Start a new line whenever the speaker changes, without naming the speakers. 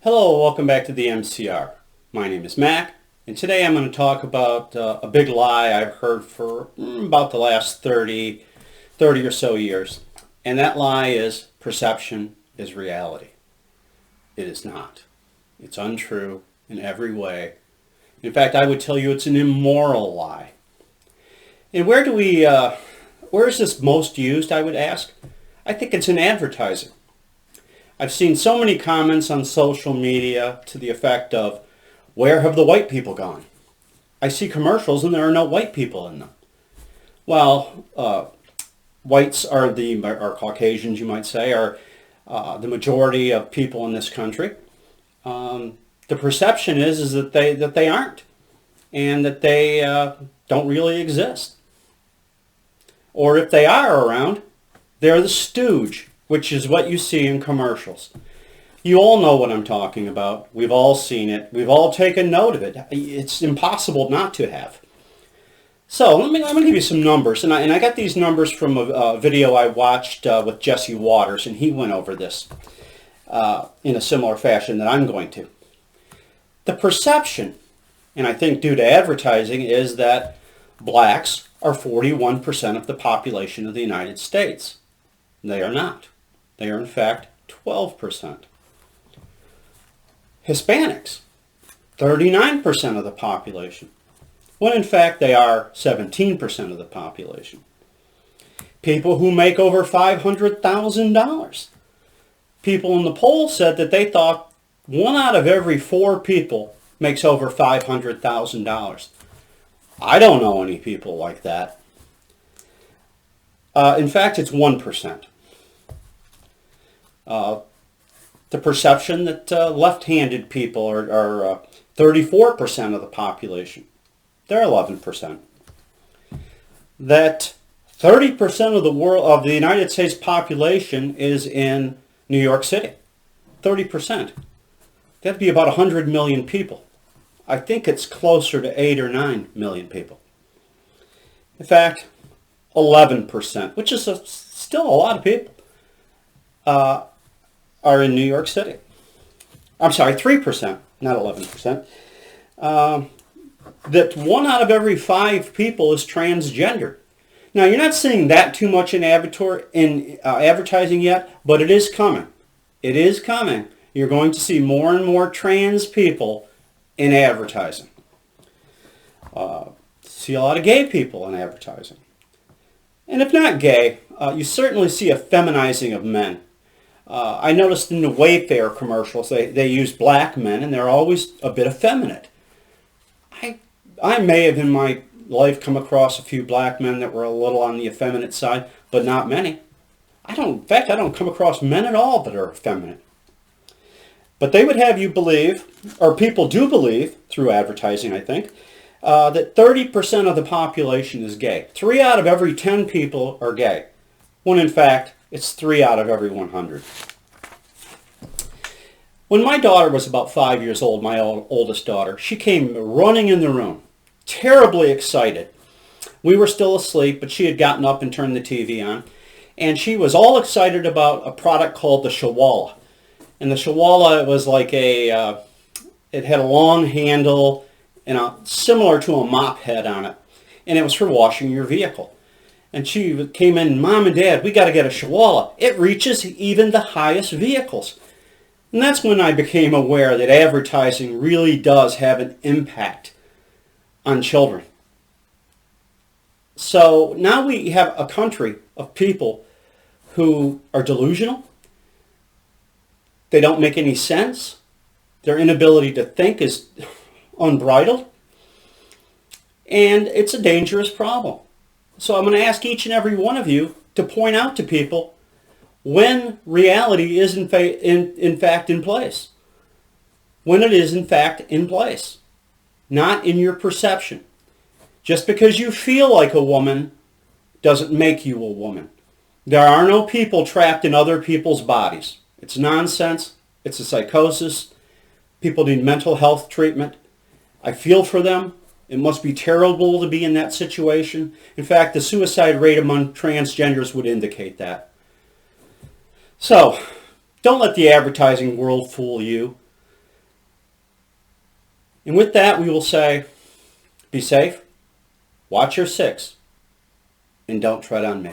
Hello, welcome back to the MCR. My name is Mac, and today I'm going to talk about a big lie I've heard for about the last 30 or so years. And that lie is perception is reality. It is not. It's untrue in every way. In fact, I would tell you it's an immoral lie. And where is this most used, I would ask? I think it's in advertising. I've seen so many comments on social media to the effect of, where have the white people gone? I see commercials and there are no white people in them. Well, whites are Caucasians, you might say, are the majority of people in this country. The perception is that they aren't, and that they don't really exist. Or if they are around, they're the stooge, which is what you see in commercials. You all know what I'm talking about. We've all seen it. We've all taken note of it. It's impossible not to have. So let me give you some numbers. And I got these numbers from a video I watched with Jesse Waters, and he went over this in a similar fashion that I'm going to. The perception, and I think due to advertising, is that blacks are 41% of the population of the United States. They are not. They are in fact 12%. Hispanics, 39% of the population, when in fact they are 17% of the population. People who make over $500,000. People in the poll said that they thought 1 out of every 4 people makes over $500,000. I don't know any people like that. In fact, it's 1%. The perception that left-handed people are 34% of the population. They're 11%. That 30% of the United States population is in New York City. 30%. That'd be about 100 million people. I think it's closer to 8 or 9 million people. In fact, 11%, which is still a lot of people, are in New York City. I'm sorry, 3%, not 11%. That 1 out of every 5 people is transgender. Now, you're not seeing that too much in advertising yet, but it is coming. It is coming. You're going to see more and more trans people in advertising. See a lot of gay people in advertising. And if not gay, you certainly see a feminizing of men. I noticed in the Wayfair commercials, they use black men, and they're always a bit effeminate. I may have in my life come across a few black men that were a little on the effeminate side, but not many. In fact, I don't come across men at all that are effeminate. But they would have you believe, or people do believe, through advertising I think, that 30% of the population is gay. 3 out of every 10 people are gay, when in fact it's 3 out of every 100. When my daughter was about 5 years old, my oldest daughter, she came running in the room, terribly excited. We were still asleep, but she had gotten up and turned the TV on, and she was all excited about a product called the Shawala. And the Shawala was like it had a long handle and similar to a mop head on it, and it was for washing your vehicle. And she came in, Mom and Dad, we got to get a Shawala. It reaches even the highest vehicles. And that's when I became aware that advertising really does have an impact on children. So now we have a country of people who are delusional. They don't make any sense. Their inability to think is unbridled. And it's a dangerous problem. So I'm going to ask each and every one of you to point out to people when reality is in fact in place. When it is in fact in place. Not in your perception. Just because you feel like a woman doesn't make you a woman. There are no people trapped in other people's bodies. It's nonsense. It's a psychosis. People need mental health treatment. I feel for them. It must be terrible to be in that situation. In fact, the suicide rate among transgenders would indicate that. So, don't let the advertising world fool you. And with that, we will say, be safe, watch your six, and don't tread on me.